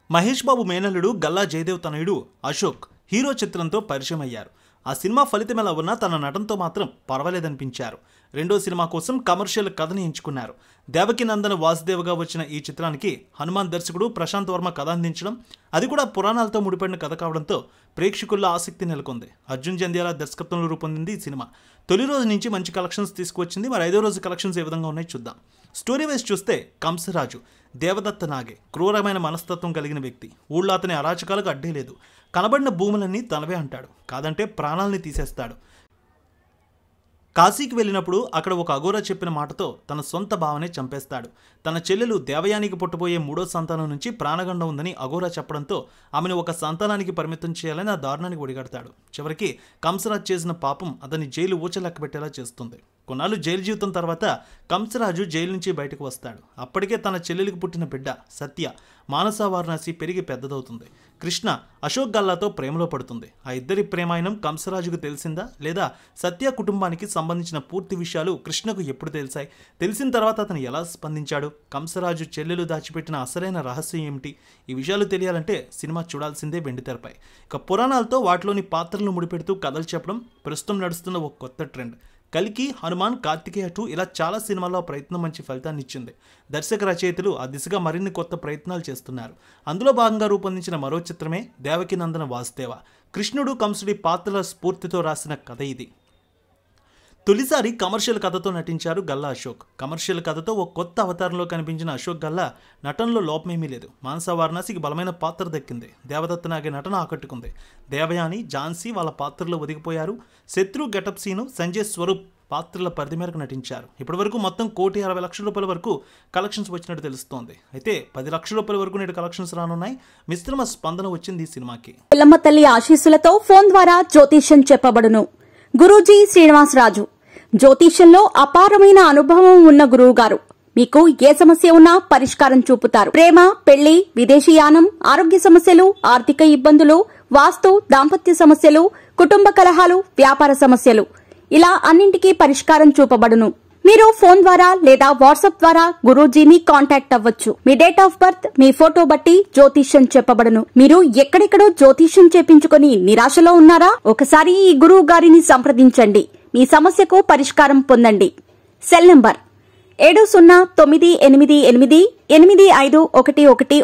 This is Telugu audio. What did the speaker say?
మహేష్ బాబు మేనల్లుడు గల్లా జయదేవ్ తనయుడు అశోక్ హీరో చిత్రంతో పరిచయం అయ్యారు. ఆ సినిమా ఫలితం ఎలా ఉన్నా తన నటనతో మాత్రం పర్వాలేదనిపించారు. రెండో సినిమా కోసం కమర్షియల్ కథని ఎంచుకున్నారు. దేవకినందన వాసుదేవగా వచ్చిన ఈ చిత్రానికి హనుమాన్ దర్శకుడు ప్రశాంత్ వర్మ కథ అందించడం, అది కూడా పురాణాలతో ముడిపడిన కథ కావడంతో ప్రేక్షకుల్లో ఆసక్తి నెలకొంది. అర్జున్ జంధ్యాల దర్శకత్వంలో రూపొందింది ఈ సినిమా. తొలి రోజు నుంచి మంచి కలెక్షన్స్ తీసుకువచ్చింది. మరి 5వ రోజు కలెక్షన్స్ ఏ విధంగా ఉన్నాయో చూద్దాం. స్టోరీ వైజ్ చూస్తే కంసరాజు దేవదత్త నాగే క్రూరమైన మనస్తత్వం కలిగిన వ్యక్తి. ఊళ్ళో అతని అరాచకాలకు అడ్డే లేదు. కనబడిన భూములన్నీ తనవే అంటాడు, కాదంటే ప్రాణాలని తీసేస్తాడు. కాశీకి వెళ్ళినప్పుడు అక్కడ ఒక అఘోరా చెప్పిన మాటతో తన సొంత భావనే చంపేస్తాడు. తన చెల్లెలు దేవయానికి పుట్టబోయే 3వ సంతానం నుంచి ప్రాణగండం ఉందని అఘోరా చెప్పడంతో ఆమెను ఒక సంతానానికి పరిమితం చేయాలని ఆ దారుణానికి ఒడిగడతాడు. చివరికి కంసరాజు చేసిన పాపం అతని జైలు ఊచలెక్క పెట్టేలా చేస్తుంది. కొన్నాళ్ళు జైలు జీవితం తర్వాత కంసరాజు జైలు నుంచి బయటకు వస్తాడు. అప్పటికే తన చెల్లెలికి పుట్టిన బిడ్డ సత్య మానస వారణాసి పెరిగి పెద్దదవుతుంది. కృష్ణ అశోక్ గల్లాతో ప్రేమలో పడుతుంది. ఆ ఇద్దరి ప్రేమాయణం కంసరాజుకు తెలిసిందా, లేదా సత్య కుటుంబానికి సంబంధించిన పూర్తి విషయాలు కృష్ణకు ఎప్పుడు తెలిసాయి? తెలిసిన తర్వాత అతను ఎలా స్పందించాడు? కంసరాజు చెల్లెలు దాచిపెట్టిన అసలైన రహస్యం ఏమిటి? ఈ విషయాలు తెలియాలంటే సినిమా చూడాల్సిందే వెండితెరపై. ఇక పురాణాలతో వాటిలోని పాత్రలను ముడిపెడుతూ కథలు చెప్పడం ప్రస్తుతం నడుస్తున్న ఒక కొత్త ట్రెండ్. కల్కి, హనుమాన్, కార్తికేయ 2 ఇలా చాలా సినిమాల్లో ప్రయత్నం మంచి ఫలితాన్ని ఇచ్చింది. దర్శక రచయితలు ఆ దిశగా మరిన్ని కొత్త ప్రయత్నాలు చేస్తున్నారు. అందులో భాగంగా రూపొందించిన మరో చిత్రమే దేవకినందన వాసుదేవ. కృష్ణుడు కంసుడి పాత్రల స్ఫూర్తితో రాసిన కథ ఇది. తొలిసారి కమర్షియల్ కథతో నటించారు గల్లా అశోక్. కమర్షియల్ కథతో ఒక కొత్త అవతారంలో కనిపించిన అశోక్ గల్లా నటనలో లోపమేమీ లేదు. మానస వారణాసికి బలమైన పాత్ర దక్కింది. దేవదత్త నాగే నటన ఆకట్టుకుంది. దేవయాని, ఝాన్సీ వాళ్ళ పాత్రలో ఒదిగిపోయారు. శత్రు, గెటప్ సీను, సంజయ్ స్వరూప్ పాత్రల పరిధి మేరకు నటించారు. ఇప్పటి వరకు మొత్తం ₹1,60,00,000 వరకు కలెక్షన్స్ వచ్చినట్టు తెలుస్తోంది. అయితే ₹10,00,000 వరకు నేటి కలెక్షన్స్ రానున్నాయి. మిశ్రమ స్పందన వచ్చింది ఈ సినిమాకి. పిల్లమ్మ తల్లి ఆశీస్సులతో ఫోన్ ద్వారా జ్యోతిష్యం చెప్పబడును. గురూజీ శ్రీనివాసరాజు జ్యోతిష్యంలో అపారమైన అనుభవం ఉన్న గురువు గారు మీకు ఏ సమస్య ఉన్నా పరిష్కారం చూపుతారు. ప్రేమ, పెళ్లి, విదేశీయానం, ఆరోగ్య సమస్యలు, ఆర్థిక ఇబ్బందులు, వాస్తు, దాంపత్య సమస్యలు, కుటుంబ కలహాలు, వ్యాపార సమస్యలు, ఇలా అన్నింటికీ పరిష్కారం చూపబడును. మీరు ఫోన్ ద్వారా లేదా వాట్సాప్ ద్వారా గురూజీని కాంటాక్ట్ అవ్వచ్చు. మీ డేట్ ఆఫ్ బర్త్, మీ ఫోటో బట్టి జ్యోతిష్యం చెప్పబడును. మీరు ఎక్కడెక్కడో జ్యోతిష్యం చేపించుకుని నిరాశలో ఉన్నారా? ఒకసారి ఈ గురువు గారిని సంప్రదించండి. మీ సమస్యకు పరిష్కారం పొందండి. Cell number 7098888511